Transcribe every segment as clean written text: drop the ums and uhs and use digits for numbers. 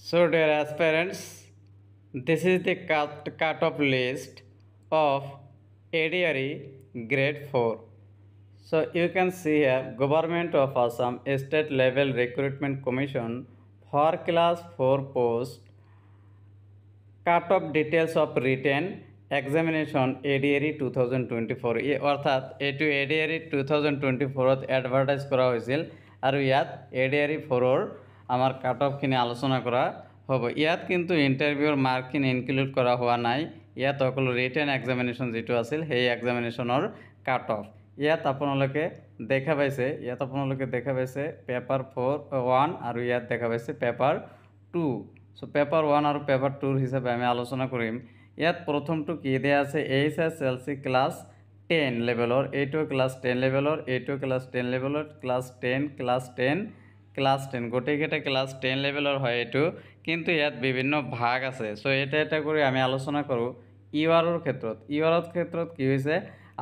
So, dear aspirants, this is the cut-off list of ADRE Grade 4. So, you can see here Government of Assam State Level Recruitment Commission for Class 4 post cut-off details of written examination ADRE 2024 অর্থাৎ এইটো ADRE 2024 advertise কৰা হৈছিল আৰু ইয়াত ADRE 4 আমাৰ কাট অফখিনি আলোচনা কৰা হ'ব ইয়াত কিন্তু ইন্টাৰভিউৰ মাৰ্কখিনি ইনক্লুড কৰা হোৱা নাই ইয়াত অকল ৰিটেন এক্সামিনেশ্যন যেটো আছিল সেই এক্সামিনেশ্যনৰ কাট অফ ইয়াত আপোনালোকে দেখা পাইছে পেপাৰ 1 আৰু ইয়াত দেখা পাইছে পেপাৰ 2 সো পেপার 1 আর পেপার 2 হিসাবে আমি আলোচনা করিম ইয়াত প্রথমটো কি দেয়া আছে এইচএসএলসি ক্লাস 10 লেভেলৰ এইটো ক্লাস 10 লেভেলৰ এইটো ক্লাস 10 লেভেলৰ ক্লাস 10 গোটেইকেইটা ক্লাস 10 লেভেলৰ হয় এইটো কিন্তু ইয়াত বিভিন্ন ভাগ আছে সো এটা কৰি আমি আলোচনা কৰো ইউআৰৰ ক্ষেত্ৰত কি হৈছে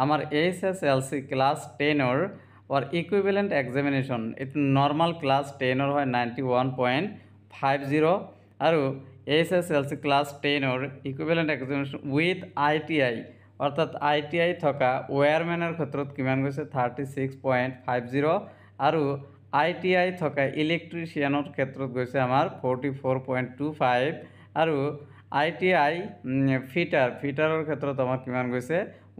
আমাৰ HSLC class 10 or equivalent examination it normal class 10 হয় 91.50 আৰু SSLC class 10 equivalent examination with ITI অৰ্থাৎ ITI থকা ওয়্যাৰম্যানৰ ক্ষেত্ৰত কিমান গৈছে 36.50 আৰু ITI থকা ইলেক্ট্ৰিচিয়ানৰ ক্ষেত্ৰত গৈছে আমাৰ 44.25 আৰু ITI ফিটাৰৰ ক্ষেত্ৰত আমাৰ কিমান গৈছে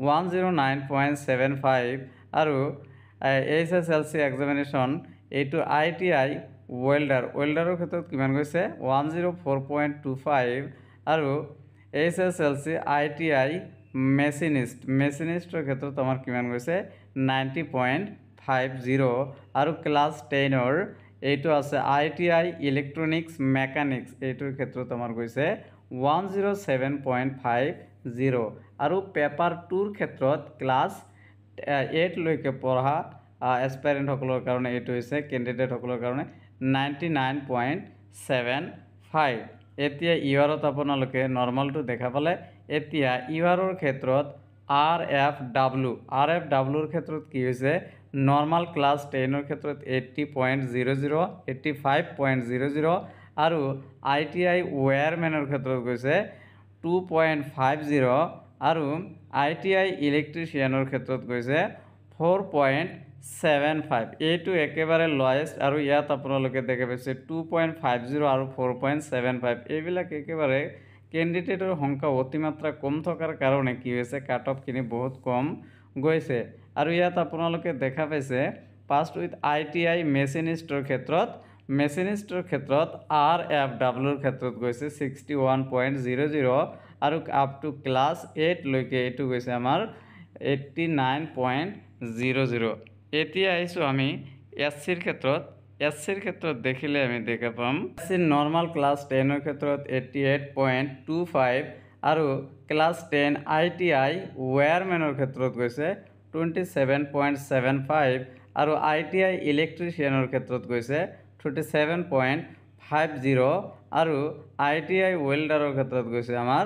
109.75 আৰু SSLC examination এইটো ITI ওয়েল্ডাৰৰ ক্ষেত্ৰত কিমান গৈছে 104.25 আৰু SSLC ITI মেচিনিষ্টৰ ক্ষেত্ৰত আমাৰ কিমান গৈছে 90.50 আৰু ক্লাস 10 এইটো আছে ITI ইলেক্ট্ৰনিক্স মেকানিক্স এইটোৰ ক্ষেত্ৰত আমাৰ গৈছে 107.50 আৰু পেপাৰ 2ৰ ক্ষেত্ৰত ক্লাস 8 লৈকে পঢ়া এসপাইৰেন্ট সকলৰ কাৰণে এইটো হৈছে ক্যান্ডিডেট সকলৰ কাৰণে 99.75 এতিয়া ইউআৰত আপোনালোকে নৰমালটো দেখা পালে এতিয়া ইউআৰৰ ক্ষেত্ৰত আৰএফডব্লিউৰ ক্ষেত্ৰত কি হৈছে নৰমাল ক্লাস 10 ক্ষেত্ৰত 80.00 85.00 আৰু ITI ওয়্যাৰম্যানৰ ক্ষেত্ৰত গৈছে 2.50 আৰু ITI ইলেক্ট্ৰিচিয়ানৰ ক্ষেত্ৰত গৈছে 4.75 এইটো একেবাৰে লয়েষ্ট আৰু ইয়াত আপোনালোকে দেখা পাইছে 2.50 আৰু 4.75 এইবিলাক একেবাৰে ক্যান্ডিডেটৰ সংখ্যা অতিমাত্ৰা কম থকাৰ কাৰণে কি হৈছে কাট অফ খিনি বহুত কম গৈছে আৰু ইয়াত আপোনালোকে দেখা পাইছে পাস্ট উইথ ITI মেচিনিষ্টৰ ক্ষেত্ৰত RFWৰ ক্ষেত্ৰত গৈছে 61.00 আৰু আপ টু ক্লাস 8 লৈকে এইটো গৈছে আমাৰ 89.00 এতিয়া আইছো আমি এসসিৰ ক্ষেত্ৰত দেখিলে আমি দেখা পাম এসসি নৰমাল ক্লাস 10 ৰ ক্ষেত্ৰত 88.25 আৰু ক্লাস 10 ITI ওয়্যাৰম্যানৰ ক্ষেত্ৰত গৈছে 27.75 আৰু ITI ইলেক্ট্ৰিচিয়ানৰ ক্ষেত্ৰত গৈছে 37.50 আৰু ITI ওয়েল্ডাৰৰ ক্ষেত্ৰত গৈছে আমাৰ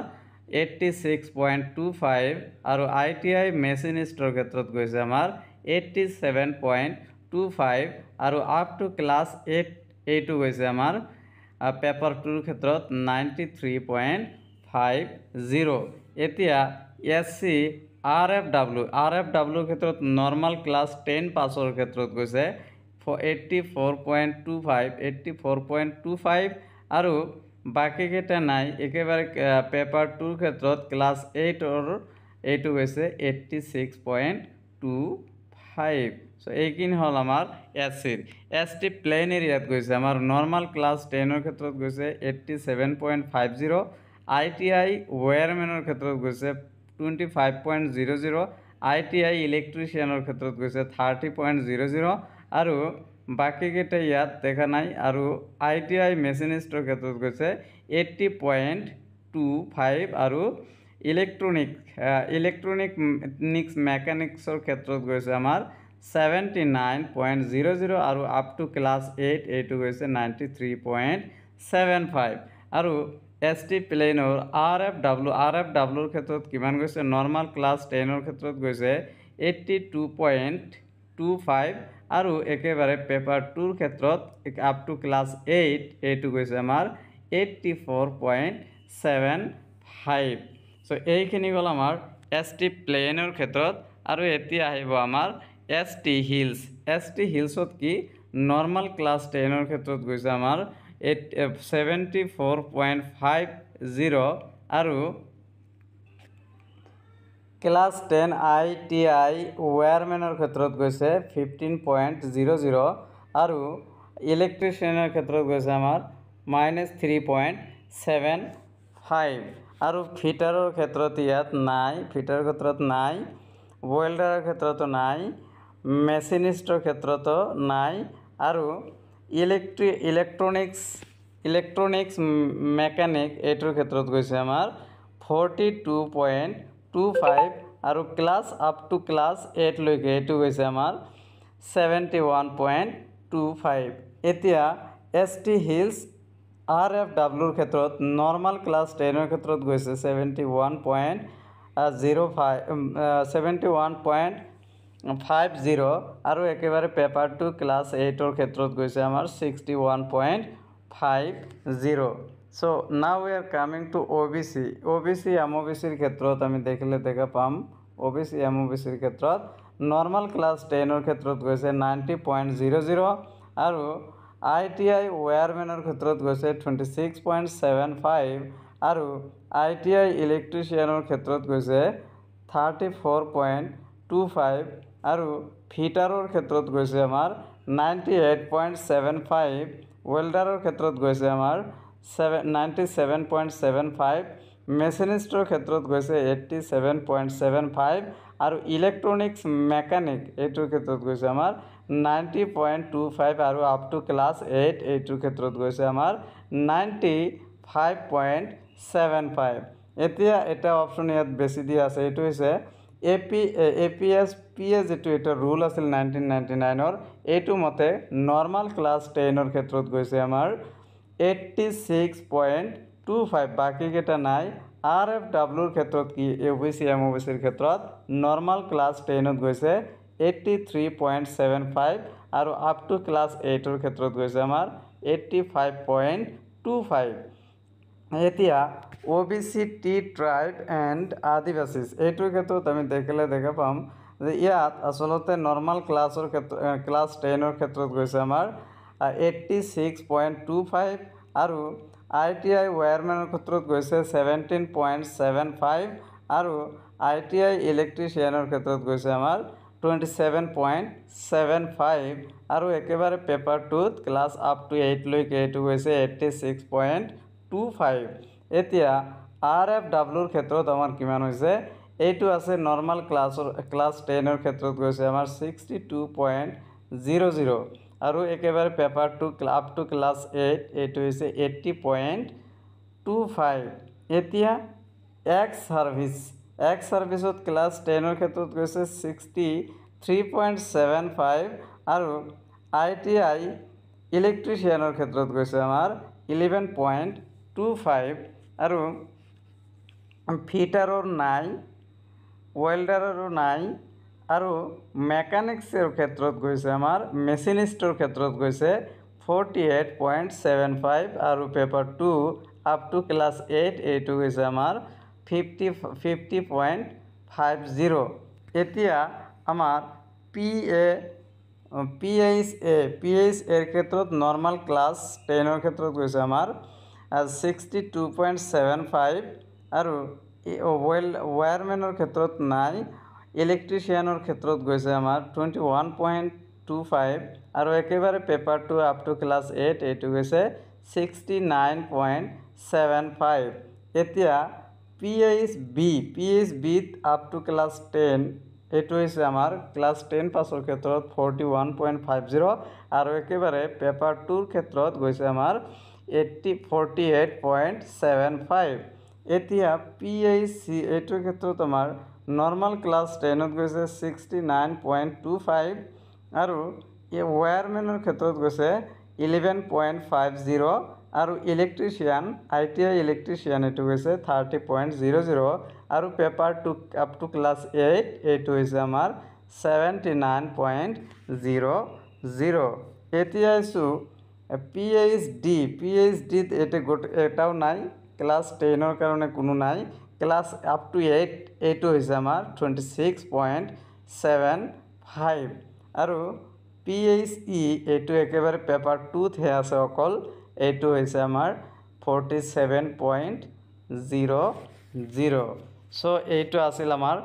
86.25 আৰু ITI মেচিনিষ্টৰ ক্ষেত্ৰত গৈছে আমাৰ 87.25 আৰু আপ টু ক্লাস 8 এইটো গৈছে আমাৰ পেপাৰ 2ৰ ক্ষেত্ৰত 93.50 এতিয়া এসসি আৰএফডব্লিউৰ ক্ষেত্ৰত নৰমাল ক্লাস 10 পাছৰ ক্ষেত্ৰত গৈছে 84.25 আৰু বাকি কেটা নাই একেবাৰে পেপাৰ 2ৰ ক্ষেত্ৰত ক্লাস 8 এইটো গৈছে 86.25 সো এইকিন হল আমাৰ এসটি প্লেন এৰিয়াত গৈছে আমাৰ নৰমাল ক্লাস 10 ৰ ক্ষেত্ৰত গৈছে 87.50 ITI ওয়্যাৰম্যানৰ ক্ষেত্ৰত গৈছে 25.00 ITI ইলেক্ট্ৰিচিয়ানৰ ক্ষেত্ৰত গৈছে 30.00 আৰু বাকি কেটা ইয়াত দেখা নাই আৰু ITI মেচিনিষ্টৰ ক্ষেত্ৰত গৈছে 80.25 আৰু ইলেক্ট্ৰনিক্স মেকানিক্সৰ ক্ষেত্ৰত গৈছে আমাৰ 79.00 আৰু আপ টু ক্লাস 8 এইটো গৈছে 93.75 আৰু এসটি প্লেনৰ আৰএফডব্লিউৰ ক্ষেত্ৰত কিমান গৈছে নৰমাল ক্লাস 10 ৰ ক্ষেত্ৰত গৈছে 82.25 আৰু একেবাৰে পেপাৰ 2ৰ ক্ষেত্ৰত আপ টু ক্লাস 8 এইটো গৈছে আমাৰ 84.75 সো এইখিনি হ'ল আমাৰ ST প্লেনৰ ক্ষেত্ৰত আৰু এতিয়া আহিব আমাৰ ST হিলছ হিলছত কি নৰ্মাল ক্লাছ 10ৰ ক্ষেত্ৰত গৈছে আমাৰ 74.50 আৰু ক্লাছ 10 ITI ওয়্যাৰমেনৰ ক্ষেত্ৰত গৈছে 15.00 আৰু ইলেক্ট্ৰিচিয়ানৰ ক্ষেত্ৰত গৈছে আমাৰ -3.75 আৰু ফিটাৰৰ ক্ষেত্ৰত ইয়াত নাই ওয়েল্ডাৰৰ ক্ষেত্ৰতো নাই মেচিনিষ্টৰ ক্ষেত্ৰতো নাই আৰু ইলেক্ট্ৰনিক্স মেকানিক এইটোৰ ক্ষেত্ৰত গৈছে আমাৰ 42.25 আৰু ক্লাছ আপ টু ক্লাছ 8 লৈকে এইটো গৈছে আমাৰ 71.25 এতিয়া ST হিলছ RFWৰ ক্ষেত্ৰত নৰ্মাল ক্লাছ 10ৰ ক্ষেত্ৰত গৈছে 71.50 আৰু একেবাৰে পেপাৰ 2 ক্লাছ 8ৰ ক্ষেত্ৰত গৈছে আমাৰ 61.50 so now we are coming to OBC MOBCৰ ক্ষেত্ৰত আমি দেখা পাম OBC MOBCৰ ক্ষেত্ৰত নৰ্মাল ক্লাছ 10ৰ ক্ষেত্ৰত গৈছে 90.00 আৰু ITI ওয়্যাৰমেনৰ ক্ষেত্ৰত গৈছে 26.75 আৰু ITI ইলেক্ট্ৰিচিয়ানৰ ক্ষেত্ৰত গৈছে 34.25 আৰু ফিটাৰৰ ক্ষেত্ৰত গৈছে আমাৰ 98.75 ওয়েল্ডাৰৰ ক্ষেত্ৰত গৈছে আমাৰ 97.75 মেচিনিষ্টৰ ক্ষেত্ৰত গৈছে 87.75 আৰু ইলেক্ট্ৰনিক্স মেকানিক এইটোৰ ক্ষেত্ৰত গৈছে আমাৰ 90.25 আৰু আপ টু ক্লাছ 8 এইটোৰ ক্ষেত্ৰত গৈছে আমাৰ 95.75 এতিয়া এটা অপশ্যন ইয়াত বেছি দিয়া আছে এইটো হৈছে APS যেটো এটা ৰুল আছিল 1999ৰ এইটো মতে নৰ্মাল ক্লাছ 10ৰ ক্ষেত্ৰত গৈছে আমাৰ 86.25 বাকি কেটা নাই RFWৰ ক্ষেত্ৰত কি OBC MOBCৰ ক্ষেত্ৰত নৰ্মাল ক্লাছ 10ত গৈছে 83.75 আৰু আপ টু ক্লাছ 8ৰ ক্ষেত্ৰত গৈছে আমাৰ 85.25 এতিয়া OBC T ট্ৰাইব এণ্ড আদিবাসী এইটোৰ ক্ষেত্ৰত আমি দেখা পাম যে ইয়াত আসলতে নৰ্মাল ক্লাছ 10ৰ ক্ষেত্ৰত গৈছে আমাৰ 86.25 আৰু ITI ওয়্যাৰমেনৰ ক্ষেত্ৰত গৈছে 17.75 আৰু ITI ইলেক্ট্ৰিচিয়ানৰ ক্ষেত্ৰত গৈছে আমাৰ 27.75 আৰু একেবাৰে পেপাৰ 2ত ক্লাছ আপ টু 8 লৈকে এইটো গৈছে 86.25 এতিয়া RFWৰ ক্ষেত্ৰত আমাৰ কিমান হৈছে এইটো আছে নৰ্মাল ক্লাছ 10ৰ ক্ষেত্ৰত গৈছে আমাৰ 62.00 আৰু একেবাৰে পেপাৰ 2 আপ টু ক্লাছ 8 এইটো হৈছে 80.25 এতিয়া এক্স সাৰ্ভিসত ক্লাছ 10ৰ ক্ষেত্ৰত গৈছে 63.75 আৰু ITI ইলেক্ট্ৰিচিয়ানৰ ক্ষেত্ৰত গৈছে আমাৰ 11.25 আৰু ফিটাৰৰ নাই ওয়েল্ডাৰৰো নাই আৰু মেকানিক্সৰ ক্ষেত্ৰত গৈছে আমাৰ মেচিনিষ্টৰ ক্ষেত্ৰত গৈছে 48.75 আৰু পেপাৰ 2 আপ টু ক্লাছ 8 এইটো গৈছে আমাৰ 50.50 এতিয়া আমাৰ PHA ক্ষেত্ৰত নৰ্মাল ক্লাছ 10ৰ ক্ষেত্ৰত গৈছে আমাৰ 62.75 আৰু ওয়্যাৰমেনৰ ক্ষেত্ৰত নাই ইলেক্ট্ৰিচিয়ানৰ ক্ষেত্ৰত গৈছে আমাৰ 21.25 আৰু একেবাৰে পেপাৰ 2 আপ টু ক্লাছ 8 এইটো গৈছে 69.75 এতিয়া PHB আপ টু ক্লাছ 10 এইটো হৈছে আমাৰ ক্লাছ 10 পাছৰ ক্ষেত্ৰত 41.50 আৰু একেবাৰে পেপাৰ 2ৰ ক্ষেত্ৰত গৈছে আমাৰ 48.75 এতিয়া PHC এইটোৰ ক্ষেত্ৰত আমাৰ নৰ্মাল ক্লাছ 10ত গৈছে 69.25 আৰু ওয়্যাৰমেনৰ ক্ষেত্ৰত গৈছে 11.50 আৰু ইলেক্ট্ৰিচিয়ান ITI ইলেক্ট্ৰিচিয়ান এইটো গৈছে 30.00 আৰু পেপাৰ 2 আপ টু ক্লাছ 8 এইটো হৈছে আমাৰ 79.00 এতিয়া আছো পিএইচডি এটাও নাই, ক্লাছ 10ৰ কাৰণে কোনো নাই। ক্লাছ আপ টু 8 এইটো হৈছে আমাৰ 26.75 আৰু PHE এইটো একেবাৰে পেপাৰ 2হে আছে অকল, এইটো হৈছে আমাৰ 47.00। চ' এইটো আছিল আমাৰ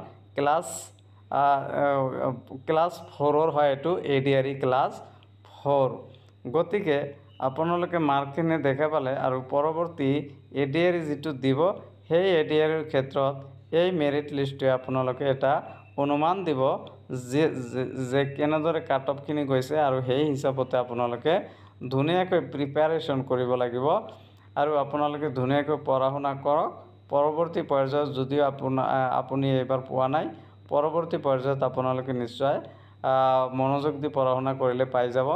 ক্লাছ 4ৰ হয়, এইটো ADRE ক্লাছ 4। গতিকে আপোনালোকে মাৰ্কখিনি দেখা পালে আৰু পৰৱৰ্তী ADRE যিটো দিব সেই ADREৰ ক্ষেত্ৰত এই মেৰিট লিষ্টটোৱে আপোনালোকে এটা অনুমান দিব যে কেনেদৰে কাট অফখিনি গৈছে আৰু সেই হিচাপতে আপোনালোকে ধুনীয়াকৈ প্ৰিপাৰেশ্যন কৰিব লাগিব আৰু আপোনালোকে ধুনীয়াকৈ পঢ়া শুনা কৰক। পৰৱৰ্তী পৰ্যায়ত যদিও আপুনি এইবাৰ পোৱা নাই, পৰৱৰ্তী পৰ্যায়ত আপোনালোকে নিশ্চয় মনোযোগ দি পঢ়া শুনা কৰিলে পাই যাব।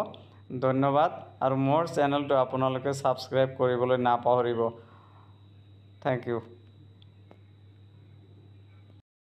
ধন্যবাদ আৰু মোৰ চেনেলটো আপোনালোকে ছাবস্ক্ৰাইব কৰিবলৈ নাপাহৰিব। Thank U.